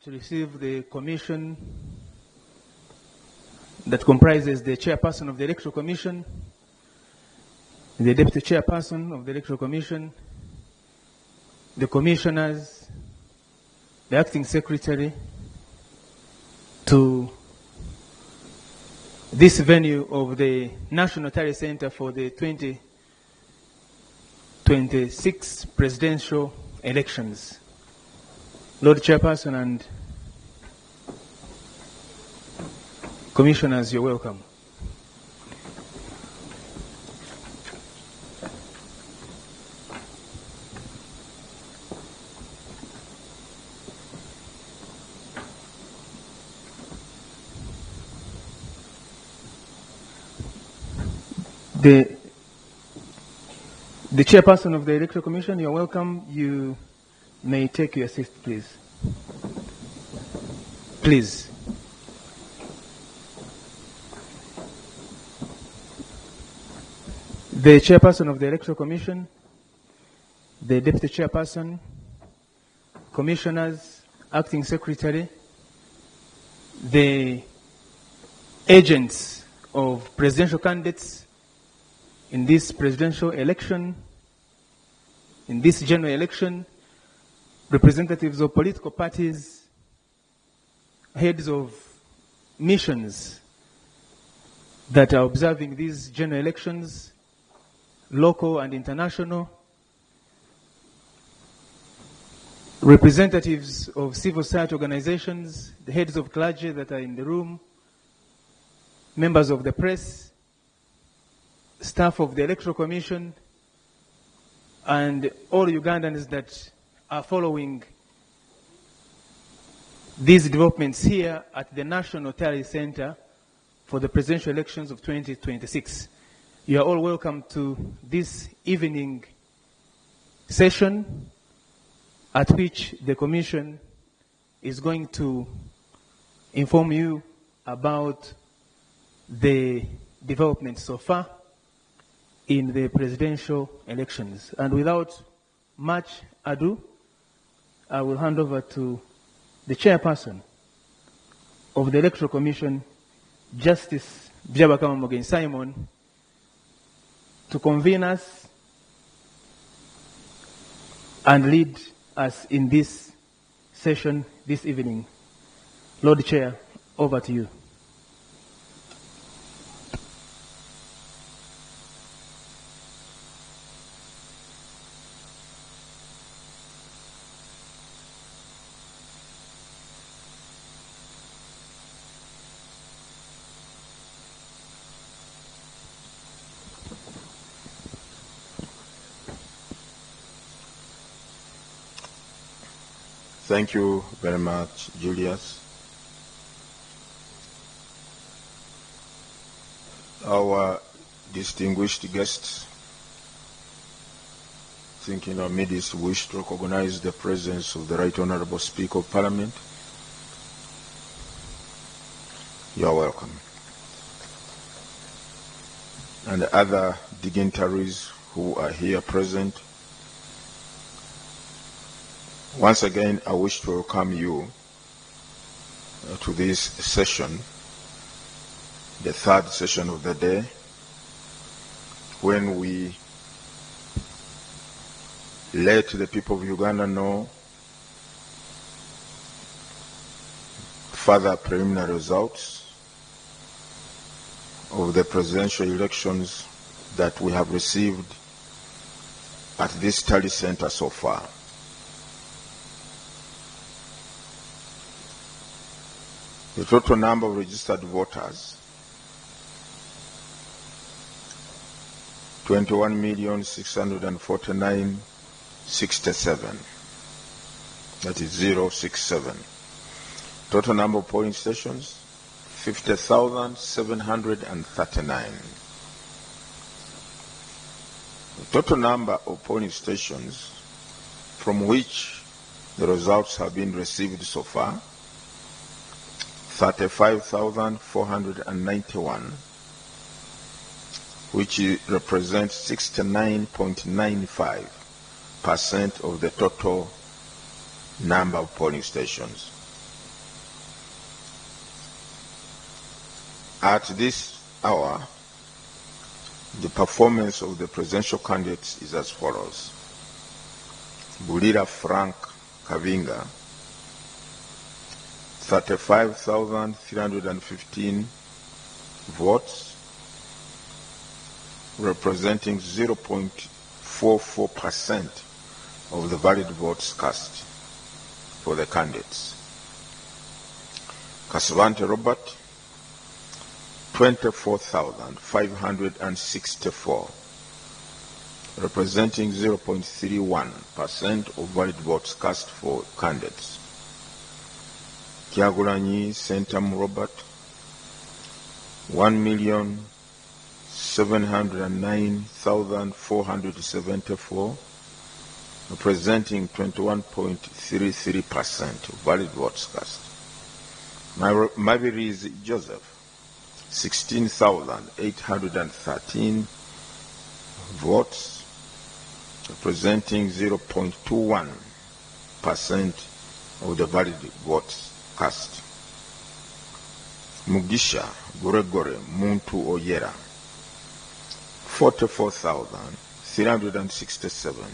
to receive the commission that comprises the chairperson of the Electoral Commission, the deputy chairperson of the Electoral Commission, the commissioners, the acting secretary, to this venue of the National Tally Center for the 2026 presidential elections. Lord Chairperson and commissioners, you're welcome. The chairperson of the Electoral Commission, you're welcome. You may take your seat, please. Please. The chairperson of the Electoral Commission, the deputy chairperson, commissioners, acting secretary, the agents of presidential candidates in this presidential election, in this general election, representatives of political parties, heads of missions that are observing these general elections, local and international, representatives of civil society organizations, the heads of clergy that are in the room, members of the press, staff of the Electoral Commission, and all Ugandans that are following these developments here at the National Tally Center for the presidential elections of 2026. You are all welcome to this evening session at which the Commission is going to inform you about the developments so far in the presidential elections. And without much ado, I will hand over to the chairperson of the Electoral Commission, Justice Byabakama Simon, to convene us and lead us in this session this evening. Lord Chair, over to you. Thank you very much, Julius. Our distinguished guests, I think in our midst wish to recognize the presence of the Right Honorable Speaker of Parliament. You are welcome. And other dignitaries who are here present. Once again, I wish to welcome you to this session, the third session of the day, when we let the people of Uganda know further preliminary results of the presidential elections that we have received at this tally center so far. The total number of registered voters, 21,649,67. That is 067. Total number of polling stations, 50,739. The total number of polling stations from which the results have been received so far, 35,491, which represents 69.95% of the total number of polling stations. At this hour, the performance of the presidential candidates is as follows. Bulira Frank Kavinga, 35,315 votes, representing 0.44% of the valid votes cast for the candidates. Kasavante Robert, 24,564, representing 0.31% of valid votes cast for candidates. Kyagulanyi Sentam Robert, 1,709,474, representing 21.33% of valid votes cast. Mabirizi Joseph, 16,813 votes, representing 0.21% of the valid votes cast. Mugisha Goregore Muntu Oyera, 44,367,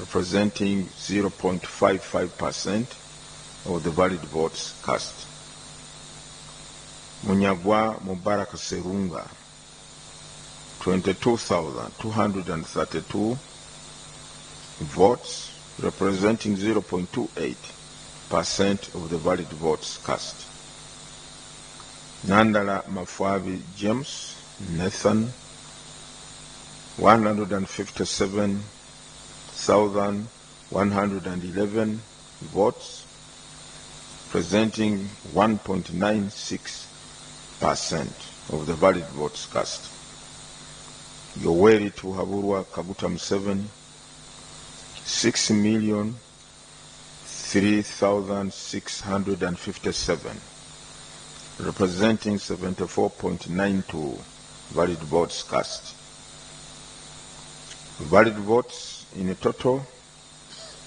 representing 0.55% of the valid votes cast. Munyagwa Mubarak Serunga, 22,232 votes, representing 0.28% of the valid votes cast. Nandala Mafwavi James Nathan, 157,111 votes, presenting 1.96% of the valid votes cast. Yoweri Tuhaburwa Kaguta Museveni, 6,003,657, representing 74.92% valid votes cast. Valid votes in total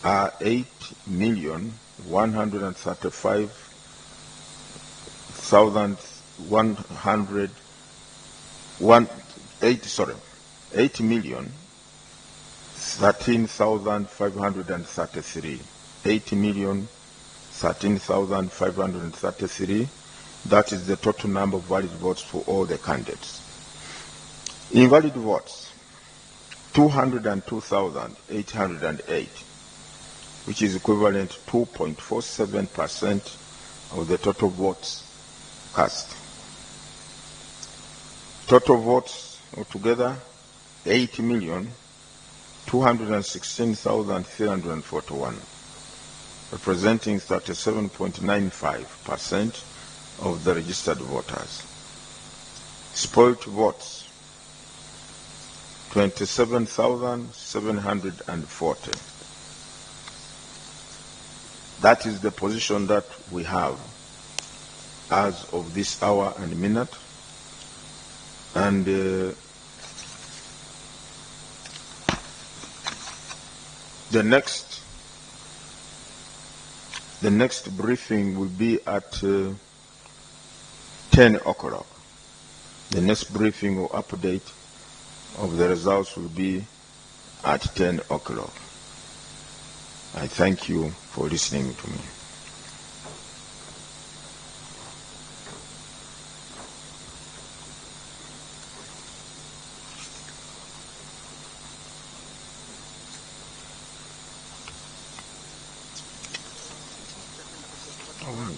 are 8,013,533. 8,013,533. That is the total number of valid votes for all the candidates. Invalid votes, 202,808, which is equivalent to 2.47% of the total votes cast. Total votes altogether, 8,216,341, representing 37.95% of the registered voters. Spoiled votes, 27,740. That is the position that we have as of this hour and minute. And the next briefing will be at 10 o'clock. The next briefing or update of the results will be at 10 o'clock. I thank you for listening to me. Oh,